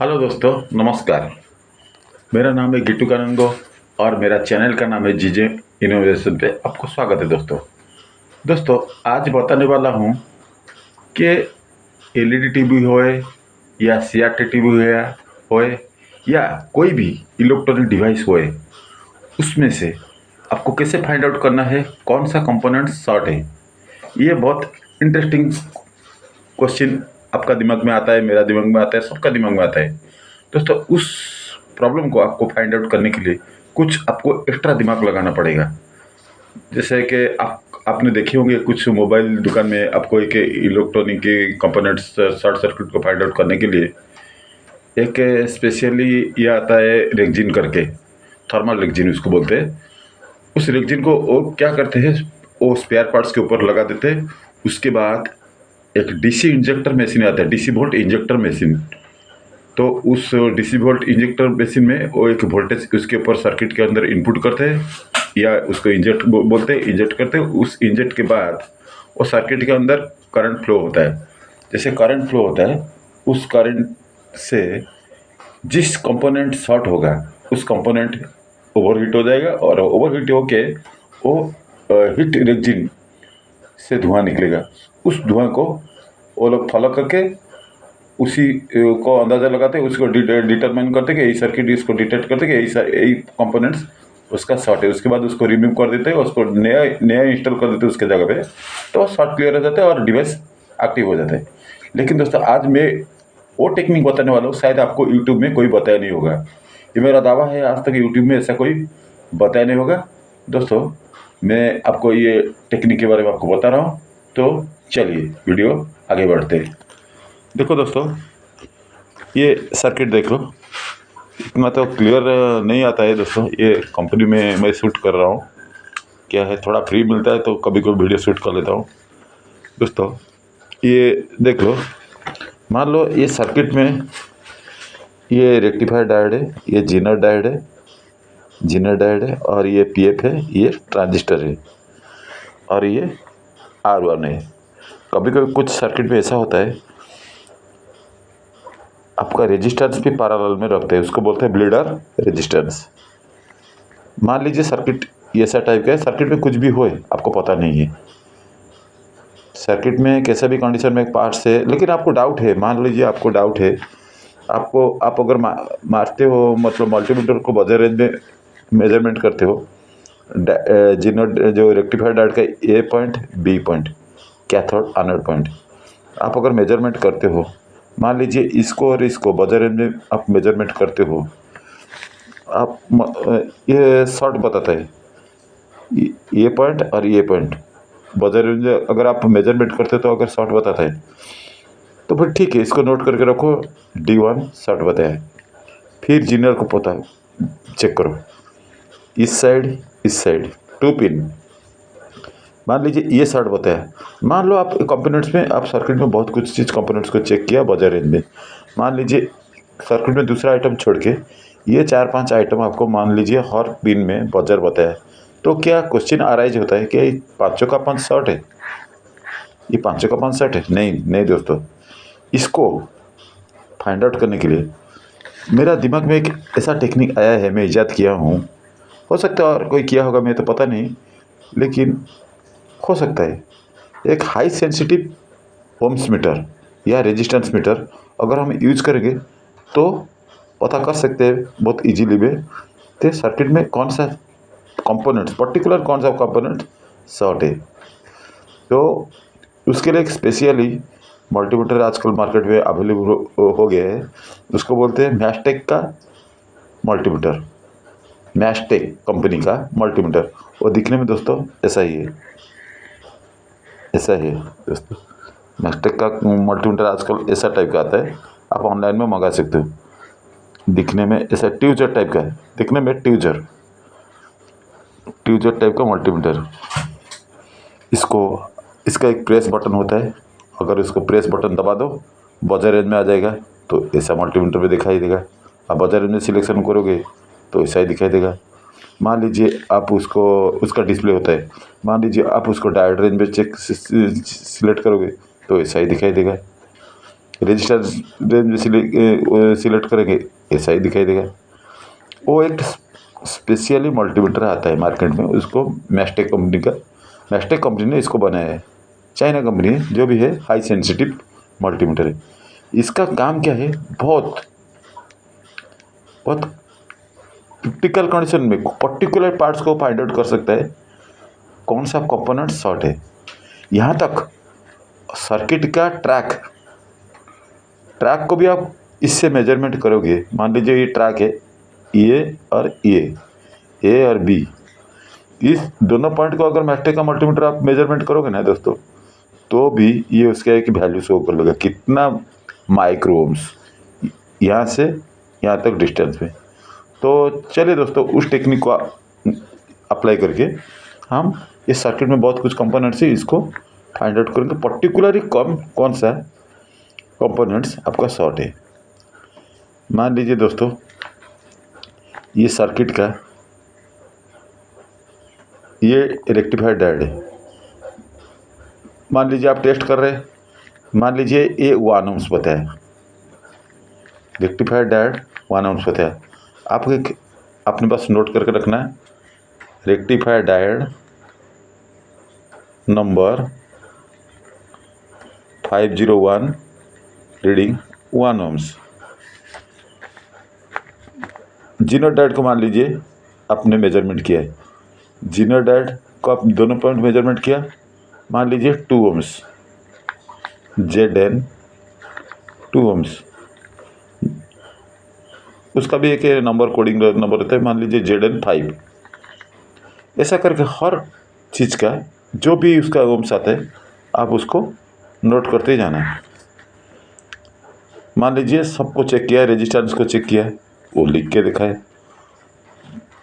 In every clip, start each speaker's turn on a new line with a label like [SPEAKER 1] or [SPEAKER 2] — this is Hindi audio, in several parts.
[SPEAKER 1] हेलो दोस्तों, नमस्कार। मेरा नाम है गिट्टू कानंगो और मेरा चैनल का नाम है जीजे इनोवेशन पे आपको स्वागत है दोस्तों, आज बताने वाला हूँ कि एलईडी टीवी होए या सीआरटी टीवी होए या कोई भी इलेक्ट्रॉनिक डिवाइस होए, उसमें से आपको कैसे फाइंड आउट करना है कौन सा कंपोनेंट शॉर्ट है। ये बहुत इंटरेस्टिंग क्वेश्चन आपका दिमाग में आता है, मेरा दिमाग में आता है, सबका दिमाग में आता है। दोस्तों, उस प्रॉब्लम को आपको फाइंड आउट करने के लिए कुछ आपको एक्स्ट्रा दिमाग लगाना पड़ेगा। जैसे कि आपने देखे होंगे कुछ मोबाइल दुकान में आपको एक इलेक्ट्रॉनिक के कंपोनेंट्स शॉर्ट सर्किट को फाइंड आउट करने के लिए एक स्पेशली ये आता है रेक्जिन करके, थर्मल रेक्जिन उसको बोलते हैं। उस रेक्जिन को वो क्या करते हैं, वो स्पेयर पार्ट्स के ऊपर लगा देते हैं। उसके बाद एक डीसी इंजेक्टर मशीन आता है, डीसी वोल्ट इंजेक्टर मशीन। तो उस डीसी वोल्ट इंजेक्टर मशीन में वो एक वोल्टेज उसके ऊपर सर्किट के अंदर इनपुट करते हैं या उसको इंजेक्ट बोलते हैं, इंजेक्ट करते हैं। उस इंजेक्ट के बाद वो सर्किट के अंदर करंट फ्लो होता है। जैसे करंट फ्लो होता है, उस करंट से जिस कंपोनेंट शॉर्ट होगा उस कंपोनेंट ओवरहीट हो जाएगा और ओवरहीट होके वो हीट रेक्जिन से धुआं निकलेगा। उस धुआं को वो लोग फॉलो करके उसी को अंदाज़ा लगाते हैं, उसको डिटरमाइन करते कि यही सर्किट इसको डिटेक्ट करते कि यही कंपोनेंट्स उसका शॉर्ट है। उसके बाद उसको रिमूव कर देते हैं, उसको नया नया इंस्टॉल कर देते हैं उसके जगह पे, तो शॉर्ट क्लियर हो जाता है और डिवाइस एक्टिव हो जाता है। लेकिन दोस्तों, आज मैं वो टेक्निक बताने वाला हूँ, शायद आपको यूट्यूब में कोई बताया नहीं होगा। ये मेरा दावा है, आज तक यूट्यूब में ऐसा कोई बताया नहीं होगा। दोस्तों, मैं आपको ये टेक्निक के बारे में आपको बता रहा हूँ, तो चलिए वीडियो आगे बढ़ते हैं। देखो दोस्तों, ये सर्किट देख लो। इतना तो क्लियर नहीं आता है दोस्तों, ये कंपनी में मैं शूट कर रहा हूँ। क्या है, थोड़ा फ्री मिलता है तो कभी कभी वीडियो शूट कर लेता हूँ। दोस्तों, ये देख लो, मान लो ये सर्किट में ये रेक्टिफायर डायोड है, ये जीनर डायोड है, जीनर डायोड है, और ये पीएफ है, ये ट्रांजिस्टर है, और ये R1 है। कभी कभी कुछ सर्किट में ऐसा होता है, आपका रेजिस्टेंस भी पैरेलल में रखते हैं, उसको बोलते हैं ब्लीडर रेजिस्टेंस। मान लीजिए सर्किट ऐसा टाइप का है, सर्किट में कुछ भी होए आपको पता नहीं है, सर्किट में कैसा भी कंडीशन में एक पार्ट्स है, लेकिन आपको डाउट है। मान लीजिए आपको डाउट है, आप अगर मारते हो, मतलब मल्टीमीटर को बजर रेंज में मेजरमेंट करते हो, जिन्हों जो रेक्टिफायर डायोड का A point, B point, cathode, anode point, आप अगर मेजरमेंट करते हो, मान लीजिए इसको और इसको बजर रेंज में आप मेजरमेंट करते हो, आप ये शॉर्ट बताता है, ये पॉइंट और ये पॉइंट बजर रेंज में अगर आप मेजरमेंट करते हो तो अगर शॉर्ट बताता है तो फिर ठीक है, इसको नोट करके रखो, D1 शॉर्ट बताया है। फिर जीनर को पता चेक करो, इस साइड 2 पिन, मान लीजिए ये शॉर्ट बताया। मान लो आप कंपोनेंट्स में, आप सर्किट में बहुत कुछ चीज़ कंपोनेंट्स को चेक किया बजर रेंज में, मान लीजिए सर्किट में दूसरा आइटम छोड़ के ये 4-5 आइटम आपको मान लीजिए हर पिन में बजर बताया, तो क्या क्वेश्चन अराइज होता है कि ये 5 का 5 शॉर्ट है, ये 5 का 5 शॉर्ट है? नहीं दोस्तों, इसको फाइंड आउट करने के लिए मेरा दिमाग में एक ऐसा टेक्निक आया है, मैं ईजाद किया हूँ। हो सकता है और कोई किया होगा, मैं तो पता नहीं, लेकिन हो सकता है एक हाई सेंसिटिव ओम्स मीटर या रेजिस्टेंस मीटर अगर हम यूज करेंगे तो पता कर सकते हैं बहुत इजीली में कि सर्किट में कौन सा कंपोनेंट, पर्टिकुलर कौन सा कंपोनेंट शॉर्ट है। तो उसके लिए एक स्पेशली मल्टीमीटर आजकल मार्केट में अवेलेबल हो गया है, उसको बोलते हैं मैस्टेक का मल्टीमीटर, मैस्टेक कंपनी का मल्टीमीटर। वो दिखने में दोस्तों ऐसा ही है, ऐसा है दोस्तों। मैस्टेक का मल्टीमीटर आजकल ऐसा टाइप का आता है, आप ऑनलाइन में मंगा सकते हो। दिखने में ऐसा ट्यूजर टाइप का है, दिखने में ट्यूजर टाइप का मल्टीमीटर। इसका एक प्रेस बटन होता है, अगर इसको प्रेस बटन दबा दो बजर रेंज में आ जाएगा, तो ऐसा मल्टीमीटर में दिखाई देगा। आप बजर रेंज में सिलेक्शन करोगे तो ऐसा ही दिखाई देगा। मान लीजिए आप उसका डिस्प्ले होता है, मान लीजिए आप उसको डायोड रेंज में सिलेक्ट करोगे तो ऐसा ही दिखाई देगा। रजिस्टर रेंज सिलेक्ट करेंगे, ऐसा ही दिखाई देगा। वो एक स्पेशली मल्टीमीटर आता है मार्केट में, उसको मैस्टेक कंपनी ने इसको बनाया है। चाइना कंपनी है, जो भी है हाई सेंसिटिव मल्टीमीटर है। इसका काम क्या है, बहुत बहुत क्रिटिकल कंडीशन में पर्टिकुलर पार्ट्स को फाइंड आउट कर सकता है कौन सा कंपोनेंट शॉर्ट है। यहाँ तक सर्किट का ट्रैक को भी आप इससे मेजरमेंट करोगे। मान लीजिए ये ट्रैक है, ए और बी, इस दोनों पॉइंट को अगर मैस्टेक का मल्टीमीटर आप मेजरमेंट करोगे ना दोस्तों, तो भी ये उसका एक वैल्यू शो कर लेगा, कितना माइक्रोम्स यहाँ से यहाँ तक डिस्टेंस में। तो चलिए दोस्तों, उस टेक्निक को अप्लाई करके हम इस सर्किट में बहुत कुछ कंपोनेंट्स है, इसको फाइंड आउट करेंगे पर्टिकुलरली कौन सा कंपोनेंट्स आपका शॉर्ट है। मान लीजिए दोस्तों, ये सर्किट का ये रेक्टिफायर डायोड है। मान लीजिए आप टेस्ट कर रहे हैं, मान लीजिए ये 1 ohms बताया, रेक्टिफायर डायोड 1 ohms बताया। आपको अपने पास नोट करके रखना है, rectifier diode number 501 reading 1 ohms। जीनो डायोड को मान लीजिए आपने मेजरमेंट किया है, जीनो डायोड को आप दोनों पॉइंट मेजरमेंट किया, मान लीजिए 2 ohms, ZN 2 ohms। उसका भी एक नंबर कोडिंग नंबर होता है, मान लीजिए ZN 5। ऐसा करके हर चीज़ का जो भी उसका ओम्स आता है आप उसको नोट करते ही जाना है। मान लीजिए सबको चेक किया है, रेजिस्टेंस को चेक किया है, वो लिख के दिखाए।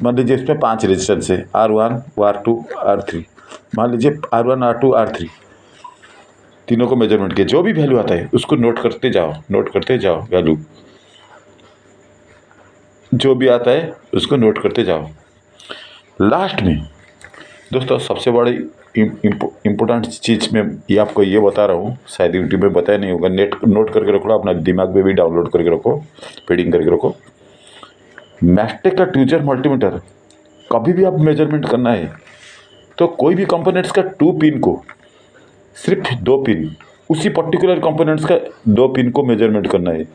[SPEAKER 1] मान लीजिए इसमें 5 रेजिस्टेंस है, R1 R2 R3। मान लीजिए R1 R2 R3 तीनों को मेजरमेंट किया, जो भी वैल्यू आता है उसको नोट करते जाओ वैल्यू जो भी आता है उसको नोट करते जाओ। लास्ट में दोस्तों सबसे बड़ी इम्पोर्टेंट चीज़ में ये आपको ये बता रहा हूँ, शायद यूट्यूब में बताया नहीं होगा, नोट करके रखो, अपना दिमाग में भी डाउनलोड करके रखो, फीडिंग करके रखो। मैस्टेक का ट्यूजर मल्टीमीटर कभी भी आप मेजरमेंट करना है तो कोई भी कंपोनेंट्स का 2 पिन को सिर्फ 2 पिन, उसी पर्टिकुलर कंपोनेंट्स का 2 पिन को मेजरमेंट करना है,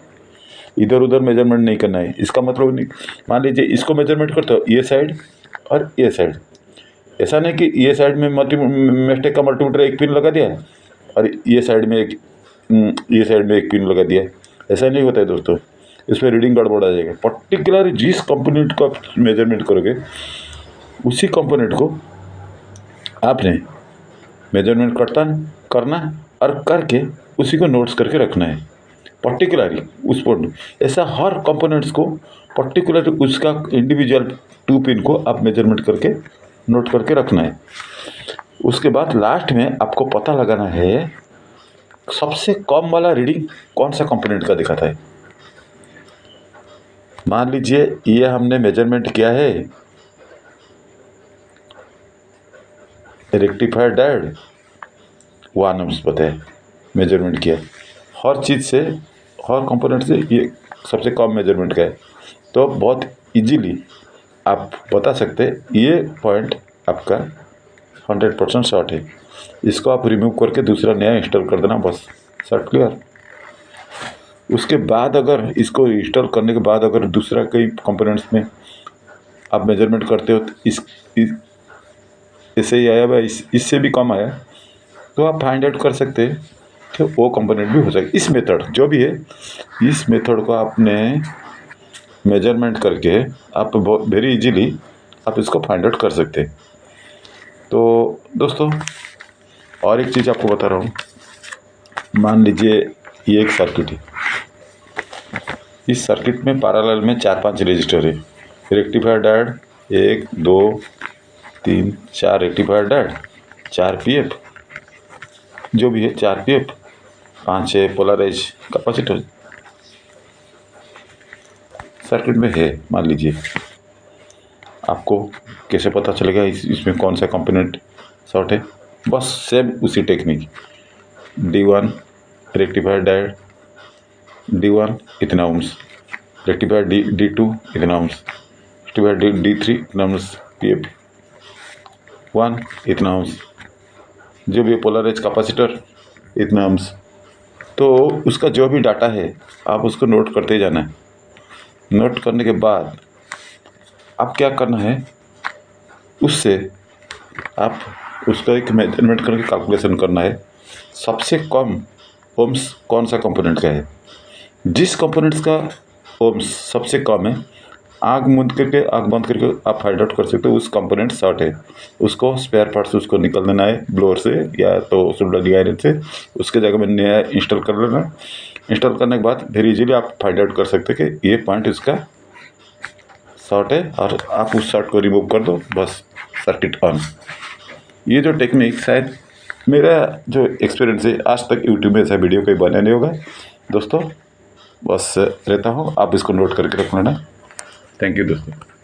[SPEAKER 1] इधर उधर मेजरमेंट नहीं करना है। इसका मतलब नहीं, मान लीजिए इसको मेजरमेंट करते हो ये साइड और ये साइड, ऐसा नहीं कि ये साइड में मैस्टेक का मल्टीमीटर एक पिन लगा दिया और ये साइड में एक पिन लगा दिया, ऐसा नहीं होता है दोस्तों, इसमें रीडिंग गड़बड़ आ जाएगा। पर्टिकुलर जिस कंपोनेंट को आप मेजरमेंट करोगे उसी कंपोनेंट को आपने मेजरमेंट करना और करके उसी को नोट्स करके रखना है पर्टिकुलरली उस पॉइंट। ऐसा हर कंपोनेंट्स को पर्टिकुलर उसका इंडिविजुअल 2 पिन को आप मेजरमेंट करके नोट करके रखना है। उसके बाद लास्ट में आपको पता लगाना है सबसे कम वाला रीडिंग कौन सा कंपोनेंट का दिखाता है। मान लीजिए ये हमने मेजरमेंट किया है रेक्टिफायर डायोड 1 ohms बताया, मेजरमेंट किया, हर चीज़ से हर कंपोनेंट से ये सबसे कम मेजरमेंट का है, तो बहुत इजीली आप बता सकते हैं ये पॉइंट आपका 100% शॉर्ट है। इसको आप रिमूव करके दूसरा नया इंस्टॉल कर देना, बस शॉर्ट क्लियर। उसके बाद अगर इसको इंस्टॉल करने के बाद अगर दूसरा कई कंपोनेंट्स में आप मेजरमेंट करते हो तो इससे ही आया भाई, इससे भी कम आया, तो आप फाइंड आउट कर सकते हैं कि वो कंपोनेंट भी हो जाएगा। इस मेथड जो भी है, इस मेथड को आपने मेजरमेंट करके आप बहुत वेरी इजीली आप इसको फाइंड आउट कर सकते हैं। तो दोस्तों और एक चीज़ आपको बता रहा हूँ, मान लीजिए ये एक सर्किट है, इस सर्किट में पैरेलल में 4-5 रजिस्टर है, rectifier diode 1 2 3 4 rectifier diode, 4 PF जो भी है, 4 PF 5-6 पोलराइज कैपेसिटर सर्किट में है। मान लीजिए आपको कैसे पता चलेगा इसमें कौन सा कंपोनेंट शॉर्ट है, बस सेम उसी technique D1 rectifier diode D1 इतना ओम्स, रेक्टिफायर D2 इतना ओम्स, रेक्टिफायर D3 इतना ओम्स, PF1 इतना ओम्स, जो भी पोलर एज कैपेसिटर इतना ओम्स। तो उसका जो भी डाटा है आप उसको नोट करते जाना है। नोट करने के बाद आप क्या करना है, उससे आप उसका एक मेजरमेंट करके कैलकुलेशन करना है सबसे कम ओम्स कौन सा कंपोनेंट का है। जिस कंपोनेंट्स का ओम्स सबसे कम है, आँख बंद करके आप फाइंड आउट कर सकते हो उस कंपोनेंट शॉर्ट है। उसको स्पेयर पार्ट्स उसको निकल देना है ब्लोअर से या तो सोल्डरिंग आयरन से, उसके जगह में नया इंस्टॉल कर लेना। इंस्टॉल करने के बाद वेरी इजीली आप फाइंड आउट कर सकते हैं कि ये पॉइंट इसका शॉर्ट है और आप उस शॉर्ट को रिमूव कर दो, बस सर्किट ऑन। ये जो टेक्निक शायद मेरा जो एक्सपीरियंस है, आज तक यूट्यूब में ऐसा वीडियो कोई बना नहीं होगा दोस्तों। बस रहता हूँ, आप इसको नोट करके रख लेना। थैंक यू दोस्तों।